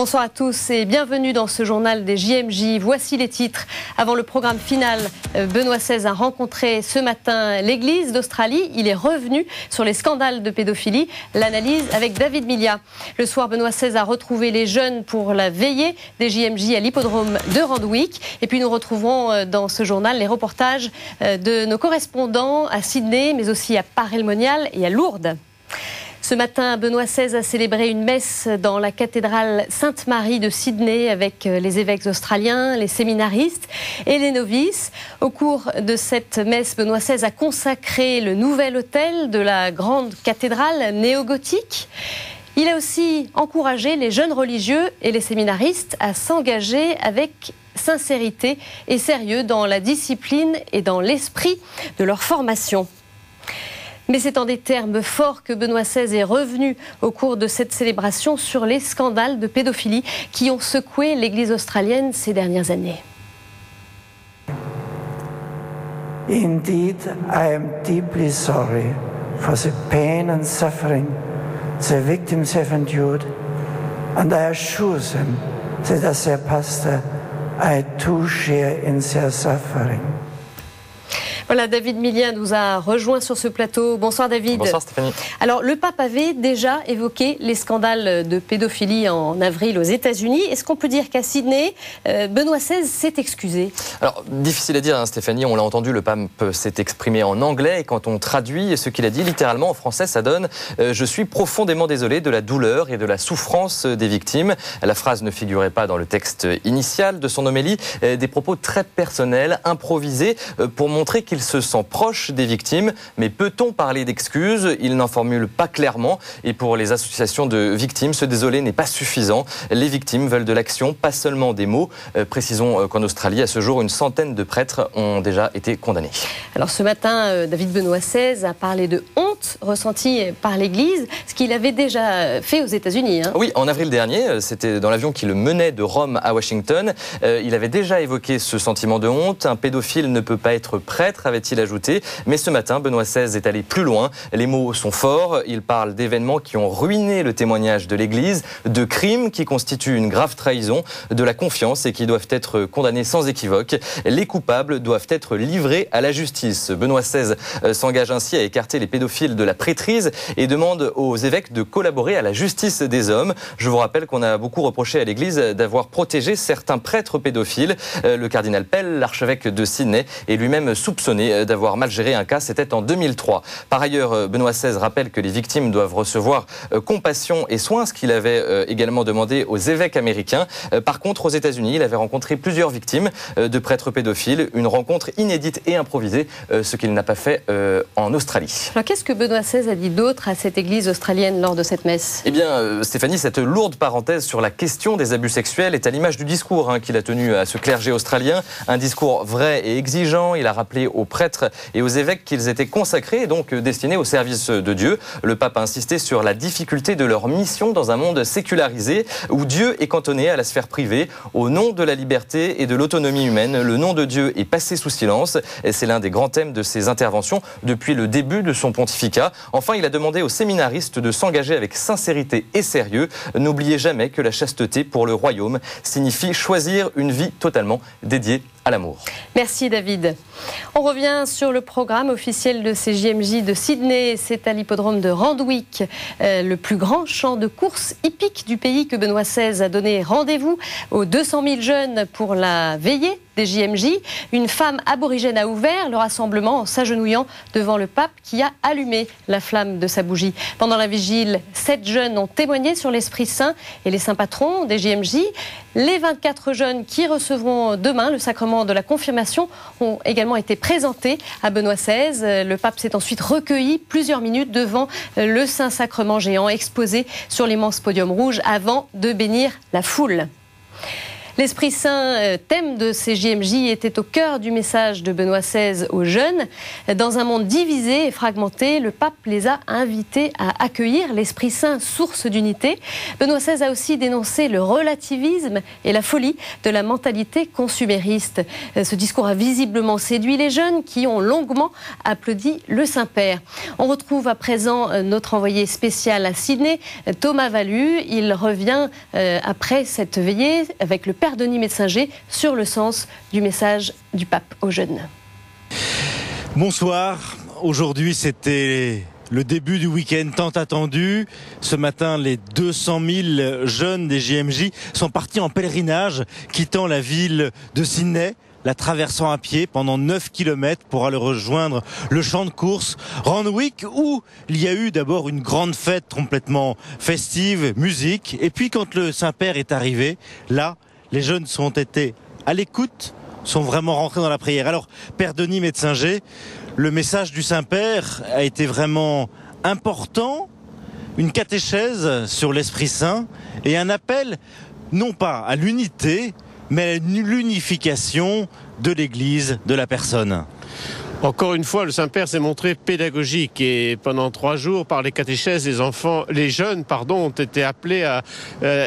Bonsoir à tous et bienvenue dans ce journal des JMJ. Voici les titres. Avant le programme final, Benoît XVI a rencontré ce matin l'Église d'Australie. Il est revenu sur les scandales de pédophilie. L'analyse avec David Milia. Le soir, Benoît XVI a retrouvé les jeunes pour la veillée des JMJ à l'hippodrome de Randwick. Et puis nous retrouverons dans ce journal les reportages de nos correspondants à Sydney, mais aussi à Paray-le-Monial et à Lourdes. Ce matin, Benoît XVI a célébré une messe dans la cathédrale Sainte-Marie de Sydney avec les évêques australiens, les séminaristes et les novices. Au cours de cette messe, Benoît XVI a consacré le nouvel autel de la grande cathédrale néo-gothique. Il a aussi encouragé les jeunes religieux et les séminaristes à s'engager avec sincérité et sérieux dans la discipline et dans l'esprit de leur formation. Mais c'est en des termes forts que Benoît XVI est revenu au cours de cette célébration sur les scandales de pédophilie qui ont secoué l'Église australienne ces dernières années. Indeed, I am deeply sorry for the pain and suffering the victims have endured, and I assure them that as their pastor, I too share in their suffering. Voilà, David Milia nous a rejoint sur ce plateau. Bonsoir David. Bonsoir Stéphanie. Alors, le pape avait déjà évoqué les scandales de pédophilie en avril aux États-Unis. Est-ce qu'on peut dire qu'à Sydney, Benoît XVI s'est excusé? Alors, difficile à dire, hein, Stéphanie, on l'a entendu, le pape s'est exprimé en anglais et quand on traduit ce qu'il a dit littéralement en français, ça donne « Je suis profondément désolé de la douleur et de la souffrance des victimes ». La phrase ne figurait pas dans le texte initial de son homélie, des propos très personnels, improvisés, pour montrer qu'il se sent proche des victimes, mais peut-on parler d'excuses? Il n'en formule pas clairement et pour les associations de victimes, se désoler n'est pas suffisant. Les victimes veulent de l'action, pas seulement des mots. Précisons qu'en Australie, à ce jour, une centaine de prêtres ont déjà été condamnés. Alors ce matin, David Benoît XVI a parlé de honte ressentie par l'Église, ce qu'il avait déjà fait aux États-Unis. Hein. Oui, en avril dernier, c'était dans l'avion qui le menait de Rome à Washington. Il avait déjà évoqué ce sentiment de honte. Un pédophile ne peut pas être prêtre, avait-il ajouté. Mais ce matin, Benoît XVI est allé plus loin. Les mots sont forts. Il parle d'événements qui ont ruiné le témoignage de l'Église, de crimes qui constituent une grave trahison, de la confiance et qui doivent être condamnés sans équivoque. Les coupables doivent être livrés à la justice. Benoît XVI s'engage ainsi à écarter les pédophiles de la prêtrise et demande aux évêques de collaborer à la justice des hommes. Je vous rappelle qu'on a beaucoup reproché à l'Église d'avoir protégé certains prêtres pédophiles. Le cardinal Pell, l'archevêque de Sydney, est lui-même soupçonné d'avoir mal géré un cas, c'était en 2003. Par ailleurs, Benoît XVI rappelle que les victimes doivent recevoir compassion et soins, ce qu'il avait également demandé aux évêques américains. Par contre, aux États-Unis, il avait rencontré plusieurs victimes de prêtres pédophiles, une rencontre inédite et improvisée, ce qu'il n'a pas fait en Australie. Alors qu'est-ce que Benoît XVI a dit d'autre à cette église australienne lors de cette messe? Eh bien, Stéphanie, cette lourde parenthèse sur la question des abus sexuels est à l'image du discours qu'il a tenu à ce clergé australien. Un discours vrai et exigeant. Il a rappelé aux prêtres et aux évêques qu'ils étaient consacrés et donc destinés au service de Dieu. Le pape a insisté sur la difficulté de leur mission dans un monde sécularisé où Dieu est cantonné à la sphère privée. Au nom de la liberté et de l'autonomie humaine, le nom de Dieu est passé sous silence et c'est l'un des grands thèmes de ses interventions depuis le début de son pontificat. Enfin, il a demandé aux séminaristes de s'engager avec sincérité et sérieux. N'oubliez jamais que la chasteté pour le royaume signifie choisir une vie totalement dédiée à l'amour. Merci David. On revient sur le programme officiel de ces JMJ de Sydney. C'est à l'hippodrome de Randwick, le plus grand champ de course hippique du pays, que Benoît XVI a donné rendez-vous aux 200 000 jeunes pour la veillée des JMJ. Une femme aborigène a ouvert le rassemblement en s'agenouillant devant le pape qui a allumé la flamme de sa bougie. Pendant la vigile, 7 jeunes ont témoigné sur l'Esprit Saint et les saints patrons des JMJ. Les 24 jeunes qui recevront demain le sacrement de la confirmation ont également été présentés à Benoît XVI. Le pape s'est ensuite recueilli plusieurs minutes devant le Saint-Sacrement géant exposé sur l'immense podium rouge avant de bénir la foule. L'Esprit Saint, thème de ces JMJ, était au cœur du message de Benoît XVI aux jeunes. Dans un monde divisé et fragmenté, le pape les a invités à accueillir l'Esprit Saint, source d'unité. Benoît XVI a aussi dénoncé le relativisme et la folie de la mentalité consumériste. Ce discours a visiblement séduit les jeunes qui ont longuement applaudi le Saint-Père. On retrouve à présent notre envoyé spécial à Sydney, Thomas Valu. Il revient après cette veillée avec le Père Denis Metzinger sur le sens du message du pape aux jeunes. Bonsoir. Aujourd'hui, c'était le début du week-end tant attendu. Ce matin, les 200 000 jeunes des JMJ sont partis en pèlerinage, quittant la ville de Sydney, la traversant à pied pendant 9 km pour aller rejoindre le champ de course Randwick, où il y a eu d'abord une grande fête complètement festive, musique. Et puis quand le Saint-Père est arrivé, là, les jeunes ont été à l'écoute, sont vraiment rentrés dans la prière. Alors, Père Denis Metzinger, le message du Saint-Père a été vraiment important, une catéchèse sur l'Esprit Saint et un appel, non pas à l'unité, mais à l'unification de l'Église, de la personne. Encore une fois, le Saint-Père s'est montré pédagogique et pendant 3 jours, par les catéchèses, les jeunes, ont été appelés à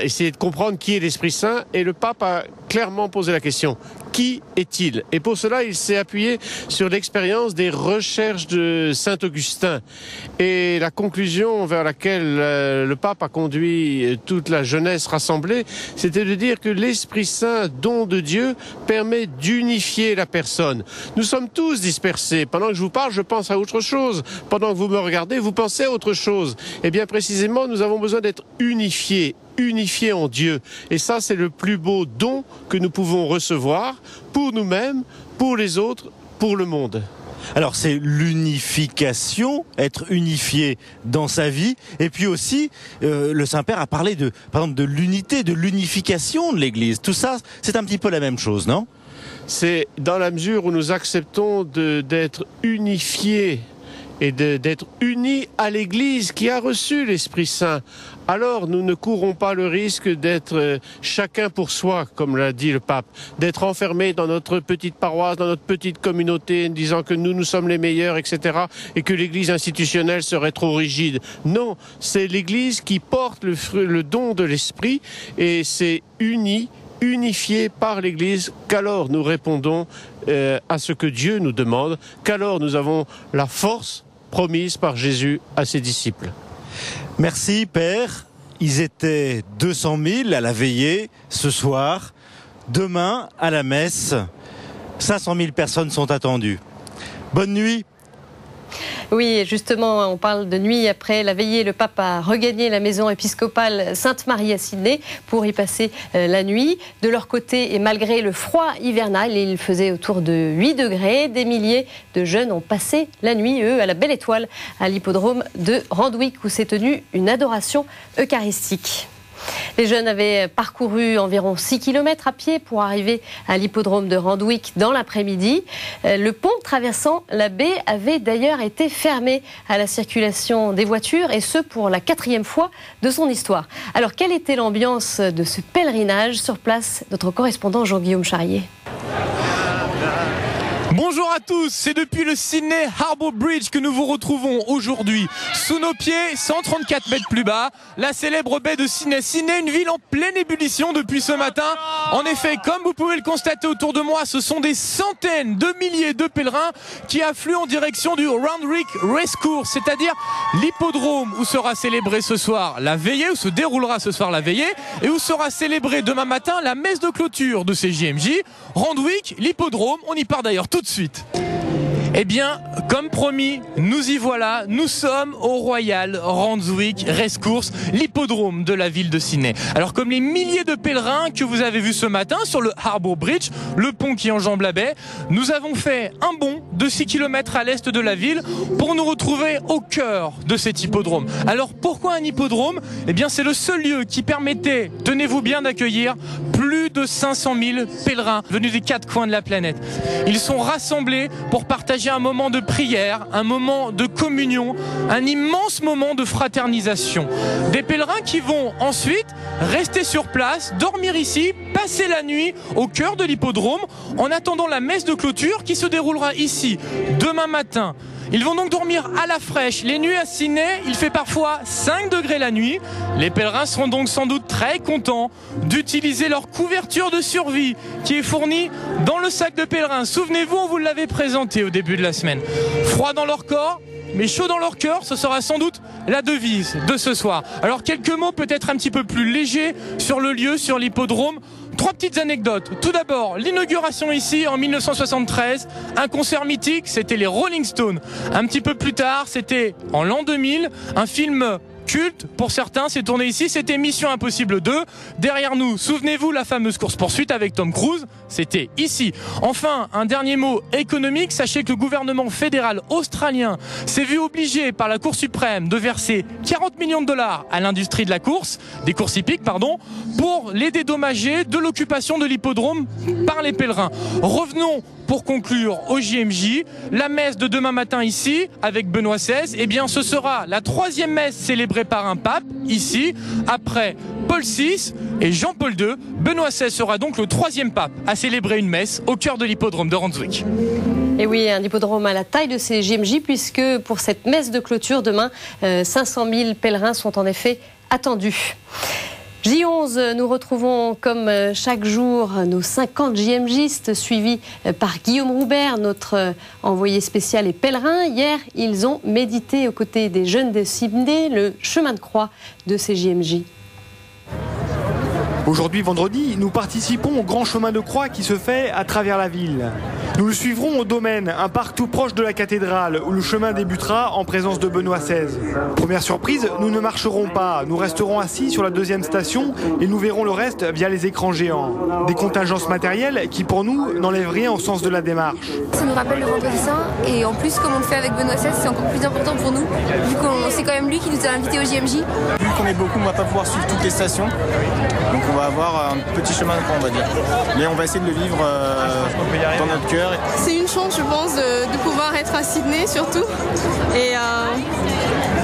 essayer de comprendre qui est l'Esprit Saint, et le pape a clairement posé la question. Qui est-il? Et pour cela, il s'est appuyé sur l'expérience des recherches de Saint-Augustin. Et la conclusion vers laquelle le pape a conduit toute la jeunesse rassemblée, c'était de dire que l'Esprit Saint, don de Dieu, permet d'unifier la personne. Nous sommes tous dispersés. Pendant que je vous parle, je pense à autre chose. Pendant que vous me regardez, vous pensez à autre chose. Et bien précisément, nous avons besoin d'être unifiés en Dieu. Et ça, c'est le plus beau don que nous pouvons recevoir pour nous-mêmes, pour les autres, pour le monde. Alors c'est l'unification, être unifié dans sa vie, et puis aussi le Saint-Père a parlé par exemple de l'unité, de l'unification de l'Église. Tout ça, c'est un petit peu la même chose, non? C'est dans la mesure où nous acceptons d'être unifiés et d'être unis à l'Église qui a reçu l'Esprit Saint. Alors nous ne courons pas le risque d'être chacun pour soi, comme l'a dit le pape, d'être enfermés dans notre petite paroisse, dans notre petite communauté, en disant que nous sommes les meilleurs, etc., et que l'Église institutionnelle serait trop rigide. Non, c'est l'Église qui porte le don de l'Esprit, et c'est unifié par l'Église, qu'alors nous répondons à ce que Dieu nous demande, qu'alors nous avons la force promise par Jésus à ses disciples. Merci Père. Ils étaient 200 000 à la veillée ce soir. Demain, à la messe, 500 000 personnes sont attendues. Bonne nuit. Oui, justement, on parle de nuit après la veillée. Le pape a regagné la maison épiscopale Sainte-Marie à Sydney pour y passer la nuit. De leur côté, et malgré le froid hivernal, il faisait autour de 8 degrés. Des milliers de jeunes ont passé la nuit, eux, à la Belle Étoile, à l'hippodrome de Randwick, où s'est tenue une adoration eucharistique. Les jeunes avaient parcouru environ 6 km à pied pour arriver à l'hippodrome de Randwick dans l'après-midi. Le pont traversant la baie avait d'ailleurs été fermé à la circulation des voitures, et ce pour la 4e fois de son histoire. Alors quelle était l'ambiance de ce pèlerinage? Sur place, notre correspondant Jean-Guillaume Charrier. Bonjour à tous, c'est depuis le Sydney Harbour Bridge que nous vous retrouvons aujourd'hui. Sous nos pieds, 134 mètres plus bas, la célèbre baie de Sydney. Sydney, une ville en pleine ébullition depuis ce matin. En effet, comme vous pouvez le constater autour de moi, ce sont des centaines de milliers de pèlerins qui affluent en direction du Randwick Racecourse, c'est-à-dire l'hippodrome où sera célébrée ce soir la veillée, où se déroulera ce soir la veillée, et où sera célébrée demain matin la messe de clôture de ces JMJ. Randwick, l'hippodrome, on y part d'ailleurs tout de suite. Eh bien, comme promis, nous y voilà. Nous sommes au Royal Randwick Racecourse, l'hippodrome de la ville de Sydney. Alors, comme les milliers de pèlerins que vous avez vus ce matin sur le Harbour Bridge, le pont qui enjambe la baie, nous avons fait un bond de 6 km à l'est de la ville pour nous retrouver au cœur de cet hippodrome. Alors, pourquoi un hippodrome? Eh bien, c'est le seul lieu qui permettait, tenez-vous bien, d'accueillir plus de 500 000 pèlerins venus des 4 coins de la planète. Ils sont rassemblés pour partager partager un moment de prière, un moment de communion, un immense moment de fraternisation. Des pèlerins qui vont ensuite rester sur place, dormir ici, passer la nuit au cœur de l'hippodrome en attendant la messe de clôture qui se déroulera ici demain matin. Ils vont donc dormir à la fraîche. Les nuits à Sydney, il fait parfois 5 degrés la nuit. Les pèlerins seront donc sans doute très contents d'utiliser leur couverture de survie qui est fournie dans le sac de pèlerin. Souvenez-vous, on vous l'avait présenté au début de la semaine. Froid dans leur corps, mais chaud dans leur cœur, ce sera sans doute la devise de ce soir. Alors quelques mots peut-être un petit peu plus légers sur le lieu, sur l'hippodrome. 3 petites anecdotes. Tout d'abord, l'inauguration ici en 1973, un concert mythique, c'était les Rolling Stones. Un petit peu plus tard, c'était en l'an 2000, un film culte pour certains s'est tourné ici, c'était Mission Impossible 2. Derrière nous, souvenez-vous la fameuse course-poursuite avec Tom Cruise, c'était ici. Enfin, un dernier mot économique, sachez que le gouvernement fédéral australien s'est vu obligé par la Cour suprême de verser 40 millions de dollars à l'industrie de la course, des courses hippiques, pardon, pour les dédommager de l'occupation de l'hippodrome par les pèlerins. Revenons pour conclure au JMJ, la messe de demain matin ici, avec Benoît XVI, eh bien ce sera la 3e messe célébrée par un pape, ici, après Paul VI et Jean-Paul II. Benoît XVI sera donc le 3e pape à célébrer une messe au cœur de l'hippodrome de Randwick. Et oui, un hippodrome à la taille de ces JMJ, puisque pour cette messe de clôture demain, 500 000 pèlerins sont en effet attendus. J11, nous retrouvons comme chaque jour nos 50 JMJistes suivis par Guillaume Roubert, notre envoyé spécial et pèlerin. Hier, ils ont médité aux côtés des jeunes de Sydney le chemin de croix de ces JMJ. Aujourd'hui, vendredi, nous participons au grand chemin de croix qui se fait à travers la ville. Nous le suivrons au domaine, un parc tout proche de la cathédrale, où le chemin débutera en présence de Benoît XVI. Première surprise, nous ne marcherons pas, nous resterons assis sur la 2e station et nous verrons le reste via les écrans géants. Des contingences matérielles qui pour nous n'enlèvent rien au sens de la démarche. Ça nous rappelle le Vendredi Saint et en plus comme on le fait avec Benoît XVI, c'est encore plus important pour nous, vu que c'est quand même lui qui nous a invités au JMJ. Vu qu'on est beaucoup, on ne va pas pouvoir suivre toutes les stations, donc on va avoir un petit chemin de croix, on va dire. Mais on va essayer de le vivre dans notre cœur. C'est une chance, je pense, de pouvoir être à Sydney surtout et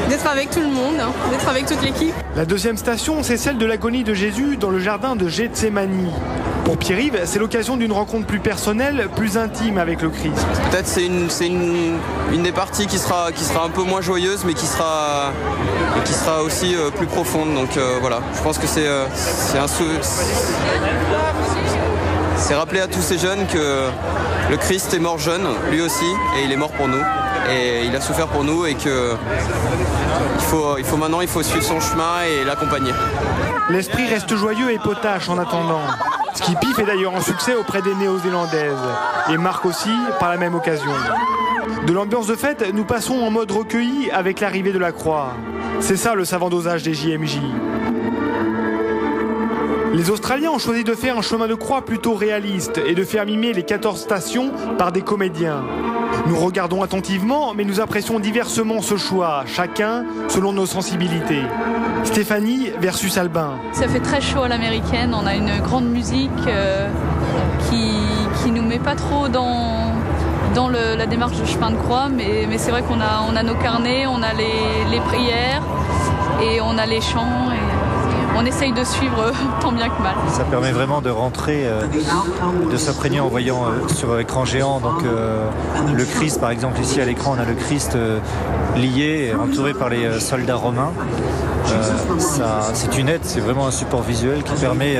d'être avec tout le monde, d'être avec toute l'équipe. La 2e station, c'est celle de l'agonie de Jésus dans le jardin de Gethsémani. Pour Pierre-Yves, c'est l'occasion d'une rencontre plus personnelle, plus intime avec le Christ. Peut-être c'est une des parties qui sera un peu moins joyeuse, mais qui sera aussi plus profonde. Donc voilà, je pense que c'est rappeler à tous ces jeunes que le Christ est mort jeune, lui aussi, et il est mort pour nous. Et il a souffert pour nous et que maintenant il faut suivre son chemin et l'accompagner. L'esprit reste joyeux et potache en attendant. Skippy fait d'ailleurs un succès auprès des Néo-Zélandaises et marque aussi par la même occasion. De l'ambiance de fête, nous passons en mode recueilli avec l'arrivée de la croix. C'est ça le savant dosage des JMJ. Les Australiens ont choisi de faire un chemin de croix plutôt réaliste et de faire mimer les 14 stations par des comédiens. Nous regardons attentivement, mais nous apprécions diversement ce choix, chacun selon nos sensibilités. Stéphanie versus Albin. Ça fait très chaud à l'américaine, on a une grande musique qui nous met pas trop dans la démarche de chemin de croix, mais c'est vrai qu'on a nos carnets, on a les prières et on a les chants. On essaye de suivre tant bien que mal. Ça permet vraiment de rentrer, de s'imprégner en voyant sur écran géant. Donc le Christ, par exemple, ici à l'écran, on a le Christ lié, entouré par les soldats romains. C'est une aide, c'est vraiment un support visuel qui permet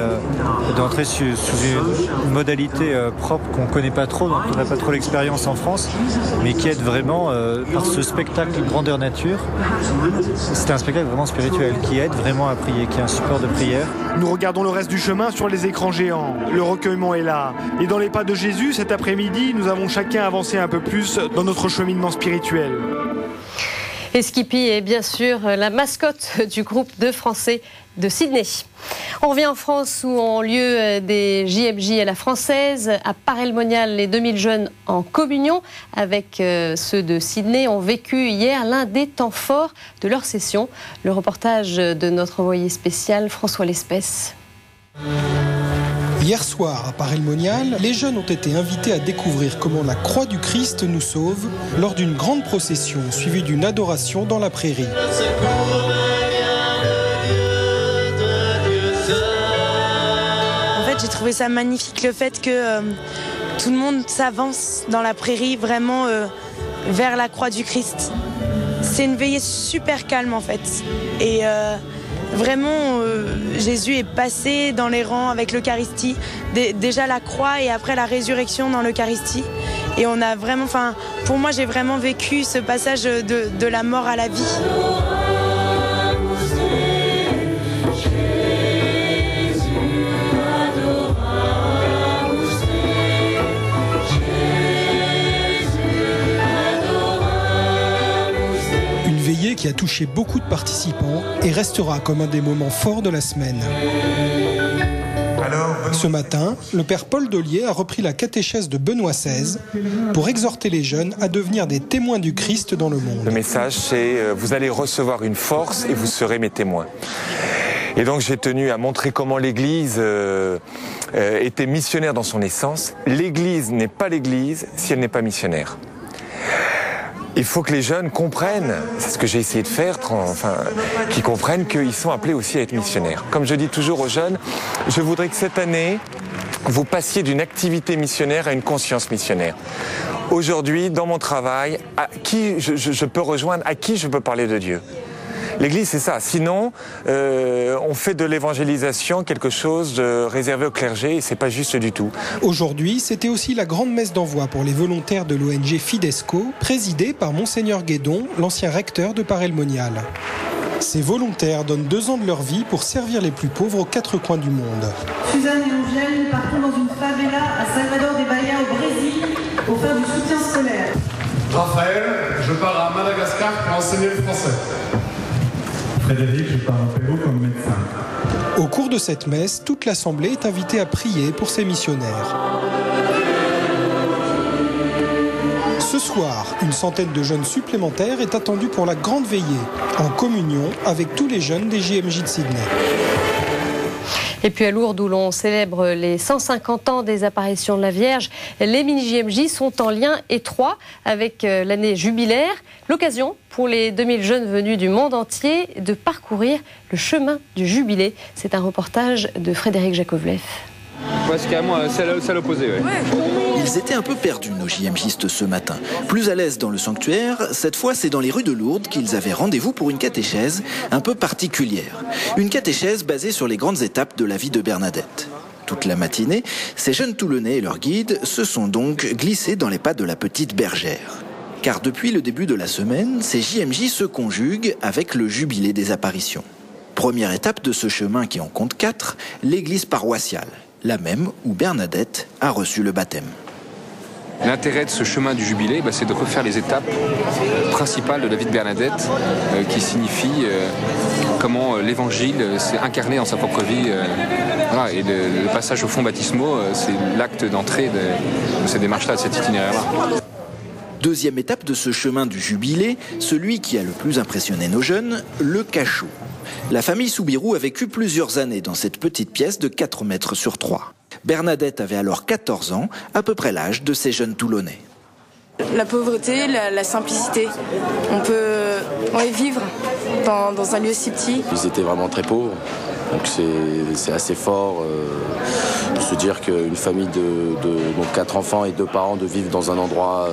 d'entrer sous une modalité propre qu'on ne connaît pas trop, donc on n'a pas trop l'expérience en France, mais qui aide vraiment par ce spectacle grandeur nature. C'est un spectacle vraiment spirituel qui aide vraiment à prier, qui est un support de prière. Nous regardons le reste du chemin sur les écrans géants. Le recueillement est là. Et dans les pas de Jésus, cet après-midi, nous avons chacun avancé un peu plus dans notre cheminement spirituel. Et Skippy est bien sûr la mascotte du groupe de Français de Sydney. On revient en France où ont lieu des JMJ à la française. À Paray-le-Monial, les 2000 jeunes en communion avec ceux de Sydney ont vécu hier l'un des temps forts de leur session. Le reportage de notre envoyé spécial François Lespès. Hier soir, à Paray-le-Monial, les jeunes ont été invités à découvrir comment la croix du Christ nous sauve lors d'une grande procession suivie d'une adoration dans la prairie. En fait, j'ai trouvé ça magnifique, le fait que tout le monde s'avance dans la prairie vraiment vers la croix du Christ. C'est une veillée super calme en fait. Et vraiment, Jésus est passé dans les rangs avec l'Eucharistie. Déjà la croix et après la résurrection dans l'Eucharistie. Et on a vraiment, pour moi, j'ai vraiment vécu ce passage de la mort à la vie. Qui a touché beaucoup de participants et restera comme un des moments forts de la semaine. Ce matin, le père Paul Dollier a repris la catéchèse de Benoît XVI pour exhorter les jeunes à devenir des témoins du Christ dans le monde. Le message, c'est vous allez recevoir une force et vous serez mes témoins. Et donc j'ai tenu à montrer comment l'Église était missionnaire dans son essence. L'Église n'est pas l'Église si elle n'est pas missionnaire. Il faut que les jeunes comprennent, c'est ce que j'ai essayé de faire, qu'ils comprennent qu'ils sont appelés aussi à être missionnaires. Comme je dis toujours aux jeunes, je voudrais que cette année, vous passiez d'une activité missionnaire à une conscience missionnaire. Aujourd'hui, dans mon travail, à qui je peux rejoindre, à qui je peux parler de Dieu. L'Église, c'est ça. Sinon, on fait de l'évangélisation quelque chose de réservé au clergé et c'est pas juste du tout. Aujourd'hui, c'était aussi la grande messe d'envoi pour les volontaires de l'ONG Fidesco, présidée par Monseigneur Guédon, l'ancien recteur de Paray-le-Monial. Ces volontaires donnent 2 ans de leur vie pour servir les plus pauvres aux 4 coins du monde. Suzanne et Angèle, nous partons dans une favela à Salvador de Bahia au Brésil pour faire du soutien scolaire. Raphaël, je pars à Madagascar pour enseigner le français. Frédéric, je pars au Pérou comme médecin. Au cours de cette messe, toute l'Assemblée est invitée à prier pour ces missionnaires. Ce soir, une centaine de jeunes supplémentaires est attendue pour la grande veillée, en communion avec tous les jeunes des JMJ de Sydney. Et puis à Lourdes, où l'on célèbre les 150 ans des apparitions de la Vierge, les mini-JMJ sont en lien étroit avec l'année jubilaire. L'occasion pour les 2000 jeunes venus du monde entier de parcourir le chemin du jubilé. C'est un reportage de Frédéric Jakovlev. Ouais, c'est carrément c'est l'opposé. Ouais. Ils étaient un peu perdus, nos JMJistes, ce matin. Plus à l'aise dans le sanctuaire, cette fois c'est dans les rues de Lourdes qu'ils avaient rendez-vous pour une catéchèse un peu particulière. Une catéchèse basée sur les grandes étapes de la vie de Bernadette. Toute la matinée, ces jeunes Toulonnais et leurs guides se sont donc glissés dans les pas de la petite bergère. Car depuis le début de la semaine, ces JMJ se conjuguent avec le jubilé des apparitions. Première étape de ce chemin qui en compte 4, l'église paroissiale. La même où Bernadette a reçu le baptême. L'intérêt de ce chemin du jubilé, c'est de refaire les étapes principales de la vie de Bernadette, qui signifie comment l'évangile s'est incarné dans sa propre vie. Voilà, et le passage au fond baptismaux, c'est l'acte d'entrée de cette démarche-là, de cet itinéraire-là. Deuxième étape de ce chemin du jubilé, celui qui a le plus impressionné nos jeunes, le cachot. La famille Soubirous a vécu plusieurs années dans cette petite pièce de 4 mètres sur 3. Bernadette avait alors 14 ans, à peu près l'âge de ces jeunes Toulonnais. La pauvreté, la simplicité. On peut vivre dans un lieu si petit. Ils étaient vraiment très pauvres, donc c'est assez fort de se dire qu'une famille de 4 enfants et 2 parents de vivre dans un endroit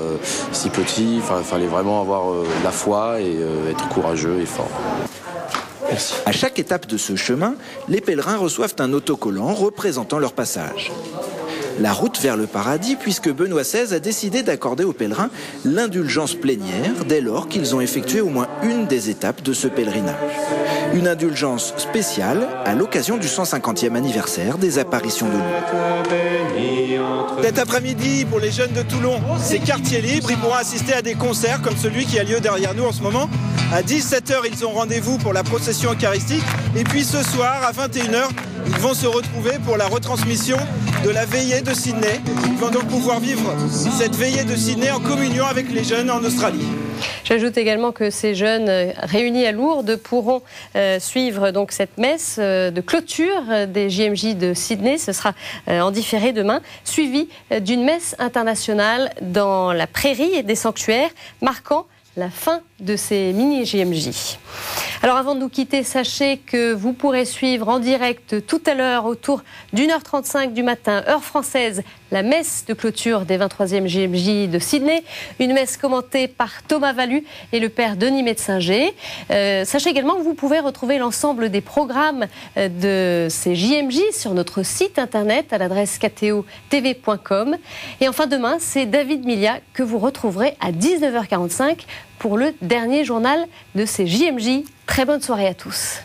si petit, il fallait vraiment avoir la foi et être courageux et fort. Merci. À chaque étape de ce chemin, les pèlerins reçoivent un autocollant représentant leur passage. La route vers le paradis, puisque Benoît XVI a décidé d'accorder aux pèlerins l'indulgence plénière dès lors qu'ils ont effectué au moins une des étapes de ce pèlerinage. Une indulgence spéciale à l'occasion du 150e anniversaire des apparitions de Lourdes. Cet après-midi, pour les jeunes de Toulon, c'est quartier libre. Ils pourront assister à des concerts comme celui qui a lieu derrière nous en ce moment. À 17h, ils ont rendez-vous pour la procession eucharistique. Et puis ce soir, à 21h, ils vont se retrouver pour la retransmission de la veillée de Sydney. Ils vont donc pouvoir vivre cette veillée de Sydney en communion avec les jeunes en Australie. J'ajoute également que ces jeunes réunis à Lourdes pourront suivre donc cette messe de clôture des JMJ de Sydney. Ce sera en différé demain, suivi d'une messe internationale dans la prairie et des sanctuaires, marquant la fin de ces mini-JMJ. Alors avant de nous quitter, sachez que vous pourrez suivre en direct tout à l'heure autour d'1h35 du matin, heure française, la messe de clôture des 23e JMJ de Sydney. Une messe commentée par Thomas Valu et le père Denis Metzinger. Sachez également que vous pouvez retrouver l'ensemble des programmes de ces JMJ sur notre site internet à l'adresse ktotv.com. Et enfin demain, c'est David Milia que vous retrouverez à 19h45 pour le dernier journal de ces JMJ. Très bonne soirée à tous.